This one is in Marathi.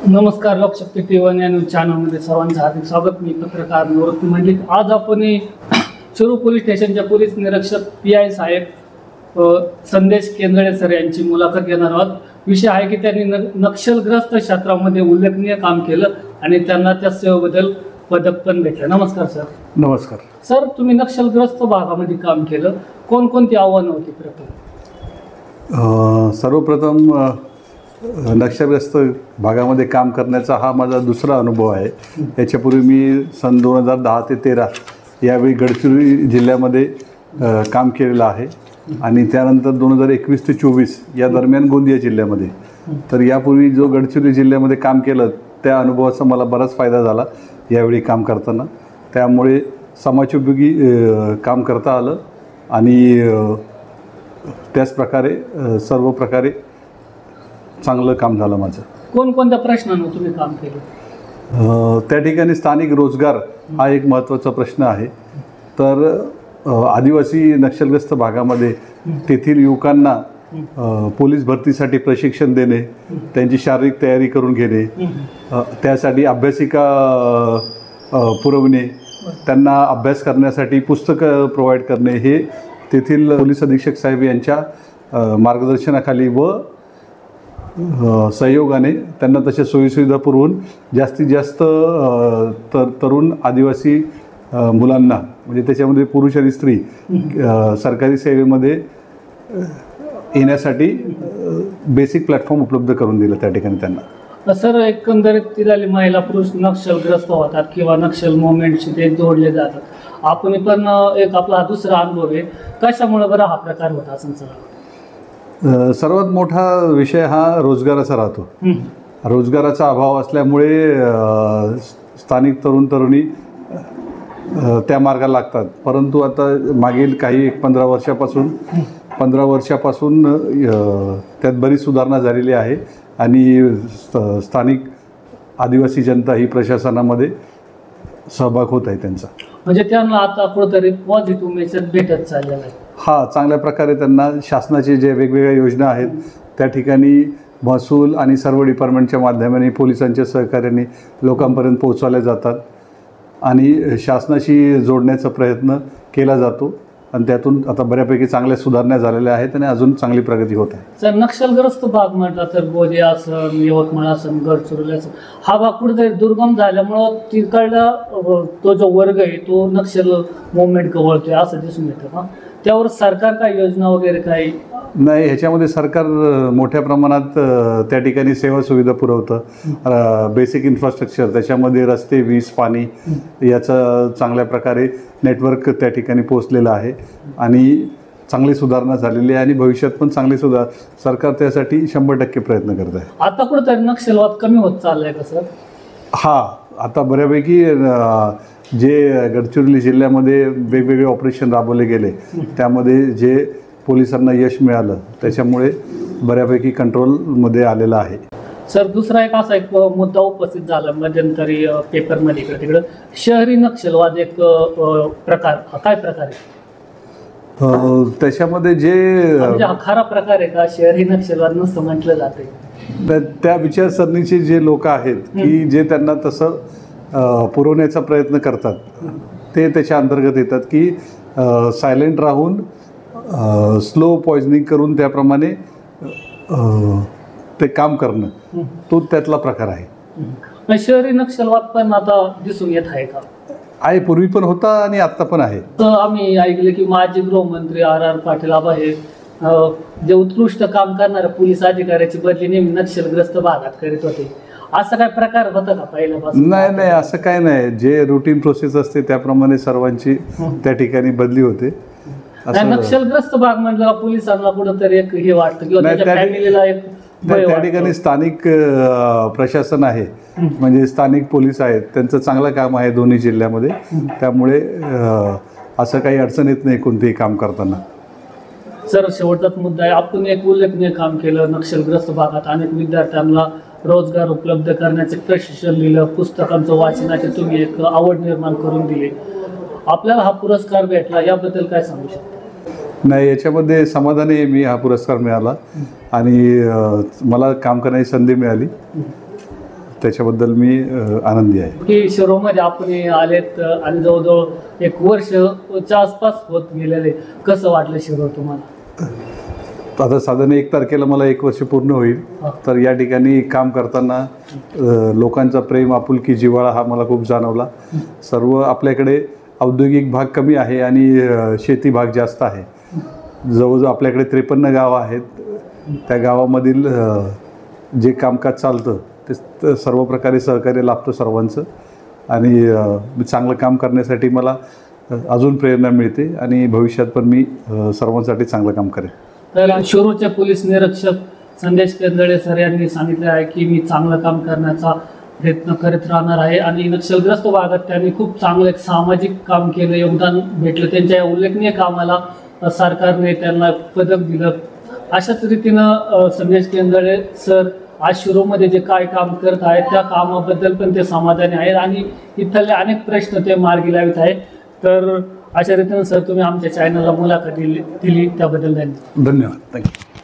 नमस्कार. लोकशक्ती टी1 या न्यूज चॅनलमध्ये सर्वांचं हार्दिक स्वागत. मी पत्रकार निवृत्ती मंडलिक. आज आपण शिरूर पोलीस स्टेशनच्या पोलीस निरीक्षक PI साहेब संदेश केंद्रे सर यांची मुलाखत घेणार आहोत. विषय आहे की त्यांनी नक्षलग्रस्त क्षेत्रामध्ये उल्लेखनीय काम केलं आणि त्यांना त्या सेवेबद्दल पदक पण भेटलं. नमस्कार सर. नमस्कार सर, तुम्ही नक्षलग्रस्त भागामध्ये काम केलं, कोणकोणती आव्हानं होती? सर्वप्रथम नक्षलग्रस्त भागामध्ये काम करण्याचा हा माझा दुसरा अनुभव आहे. याच्यापूर्वी मी सन 2010 ते 13 यावेळी गडचिरोली जिल्ह्यामध्ये काम केलेलं आहे आणि त्यानंतर 2021 ते 24 या दरम्यान गोंदिया जिल्ह्यामध्ये. तर यापूर्वी जो गडचिरोली जिल्ह्यामध्ये काम केलं त्या अनुभवाचा मला बराच फायदा झाला यावेळी काम करताना. त्यामुळे समाजोपयोगी काम करता आलं आणि त्याचप्रकारे सर्व प्रकारे चांगलं काम झालं माझं. कोणकोणत्या प्रश्नांवर तुम्ही काम केलं? त्या ठिकाणी स्थानिक रोजगार हा एक महत्त्वाचा प्रश्न आहे. तर आदिवासी नक्षलग्रस्त भागामध्ये तेथील युवकांना पोलीस भरतीसाठी प्रशिक्षण देणे, त्यांची शारीरिक तयारी करून घेणे, त्यासाठी अभ्यासिका पुरवणे, त्यांना अभ्यास करण्यासाठी पुस्तकं प्रोव्हाइड करणे, हे तेथील पोलीस अधीक्षक साहेब यांच्या मार्गदर्शनाखाली व सहयोगाने त्यांना तशा सोयीसुविधा पुरवून जास्तीत जास्त तरुण आदिवासी मुलांना, म्हणजे त्याच्यामध्ये पुरुष आणि स्त्री, सरकारी सेवेमध्ये येण्यासाठी बेसिक प्लॅटफॉर्म उपलब्ध करून दिलं त्या ठिकाणी त्यांना. सर, एकंदरीत झाली महिला पुरुष नक्षलग्रस्त होतात किंवा नक्षल मुवमेंटशी ते जोडले जातात. आपण पण एक आपला दुसरा अनुभव आहे. कशामुळे बरं हा प्रकार होता असं सर? सर्वात मोठा विषय हा रोजगाराचा राहतो. रोजगाराचा अभाव असल्यामुळे स्थानिक तरुण तरुणी त्या मार्गाला लागतात. परंतु आता मागील काही 15 वर्षापासून त्यात बरीच सुधारणा झालेली आहे आणि स्थानिक आदिवासी जनता ही प्रशासनामध्ये सहभाग होत आहे त्यांचा. म्हणजे त्यांना आता कुठेतरी पॉझिटिव्ह मेसेज भेटत चाललेला आहे. चांगल्या प्रकारे त्यांना शासनाचे जे वेगवेगळ्या योजना आहेत त्या ठिकाणी महसूल आणि सर्व डिपार्टमेंटच्या माध्यमाने पोलिसांच्या सहकार्याने लोकांपर्यंत पोहोचवल्या जातात आणि शासनाशी जोडण्याचा प्रयत्न केला जातो आणि त्यातून आता बऱ्यापैकी चांगल्या सुधारणा झालेल्या आहेत आणि अजून चांगली प्रगती होत आहे. सर, नक्षलग्रस्त भाग म्हटला तर गोंदिया असन, यवतमाळ असन, गडचिरोली असन, हा भाग कुठेतरी दुर्गम झाल्यामुळं तिकडला तो जो वर्ग आहे तो नक्षल मुवमेंट कवळतोय असं दिसून येतं. त्यावर सरकार काय योजना वगैरे काही नाही? ह्याच्यामध्ये सरकार मोठ्या प्रमाणात त्या ठिकाणी सेवा सुविधा पुरवतं. बेसिक इन्फ्रास्ट्रक्चर, त्याच्यामध्ये रस्ते, वीज, पाणी याचं चांगल्या प्रकारे नेटवर्क त्या ठिकाणी पोचलेलं आहे आणि चांगली सुधारणा झालेली आहे आणि भविष्यात पण चांगली सरकार त्यासाठी 100% प्रयत्न करत आहे. आता कुठेतरी नक्षलवाद कमी होत चाललाय का सर? आता बऱ्यापैकी जे गडचिरोली जिल्ह्यामध्ये वेगवेगळे ऑपरेशन राबवले गेले त्यामध्ये जे पोलिसांना यश मिळालं त्याच्यामुळे बऱ्यापैकी कंट्रोलमध्ये आलेलं आहे. सर, दुसरा एक असा एक मुद्दा उपस्थित झाला मध्यंतरी पेपरमध्ये इकडे तिकडं, शहरी नक्षलवाद एक प्रकार. काय प्रकार आहे त्याच्यामध्ये? जे हा खरा प्रकार आहे का? शहरी नक्षलवाद नसतं म्हटलं जाते. त्या विचारसरणीचे जे लोक आहेत की जे त्यांना तसं पुरवण्याचा प्रयत्न करतात ते त्याच्या अंतर्गत येतात की सायलेंट राहून स्लो पॉइझनिंग करून त्याप्रमाणे ते काम करणं, तो त्यातला प्रकार आहे. शहरी नक्षलवाद पण आता दिसून येत आहे का? आहे, पूर्वी पण होता आणि आत्ता पण आहे. आम्ही ऐकले की माजी गृहमंत्री R.R. पाटील आबा हे जे उत्कृष्ट काम करणाऱ्या पोलीस अधिकाऱ्याची बदली नेहमी नक्षलग्रस्त भागात करीत होते. असं काय प्रकार होता का पहिल्यापासून? नाही, असं काय नाही. जे रुटीन प्रोसेस असते त्याप्रमाणे सर्वांची त्या ठिकाणी बदली होते. नक्षलग्रस्त भाग म्हणजे पोलिसांना कुठंतरी एक हे वाटतं किंवा त्याच्या फॅमिलीला एक त्या ठिकाणी स्थानिक प्रशासन आहे, म्हणजे स्थानिक पोलीस आहेत, त्यांचं चांगलं काम आहे दोन्ही जिल्ह्यामध्ये. त्यामुळे असं काही अडचण येत नाही कोणतेही काम करताना. सर, शेवटचाच मुद्दा आहे. आपण एक उल्लेखनीय काम केलं नक्षलग्रस्त भागात. अनेक विद्यार्थ्यांना रोजगार उपलब्ध करण्याचे प्रशिक्षण दिलं, पुस्तकांचं वाचनाचे तुम्ही एक आवड निर्माण करून दिली. आपल्याला हा पुरस्कार भेटला, याबद्दल काय सांगू शकता? नाही, याच्यामध्ये समाधानी आहे मी. हा पुरस्कार मिळाला आणि मला काम करण्याची संधी मिळाली. त्याच्याबद्दल मी आनंदी आहे. की शिरोमध्ये आपण आलेत आणि जवळजवळ 1 वर्षच्या आसपास होत गेलेले, कसं वाटलं शिरो तुम्हाला? आता साधारण 1 तारखेला मला 1 वर्ष पूर्ण होईल. तर या ठिकाणी काम करताना लोकांचा प्रेम, आपुलकी, जिव्हाळा हा मला खूप जाणवला. सर्व आपल्याकडे औद्योगिक भाग कमी आहे आणि शेती भाग जास्त आहे. जवळजवळ आपल्याकडे 53 गावं आहेत. त्या गावामधील जे कामकाज चालतं ते सर्व प्रकारे सहकार्य लाभतं सर्वांचं आणि चांगलं काम करण्यासाठी मला अजून प्रेरणा मिळते आणि भविष्यात पण मी सर्वांसाठी चांगलं काम करेन. तर शिरूरचे पोलीस निरीक्षक संदेश केंद्रे सर यांनी सांगितले आहे की मी चांगलं काम करण्याचा प्रयत्न करत राहणार आहे आणि नक्षलग्रस्त भागात त्यांनी खूप चांगलं एक सामाजिक काम केलं, योगदान भेटलं. त्यांच्या या उल्लेखनीय कामाला सरकारने त्यांना पदक दिलं. अशाच रीतीनं संदेश केंद्रे सर आज शिरूरमध्ये जे काय काम करत आहेत त्या कामाबद्दल पण ते समाधानी आहेत आणि इथले अनेक प्रश्न ते मार्गी लावित आहेत. तर अशा रीतीनं सर तुम्ही आमच्या चॅनलला मुलाखत दिली त्याबद्दल धन्यवाद. धन्यवाद. थँक्यू.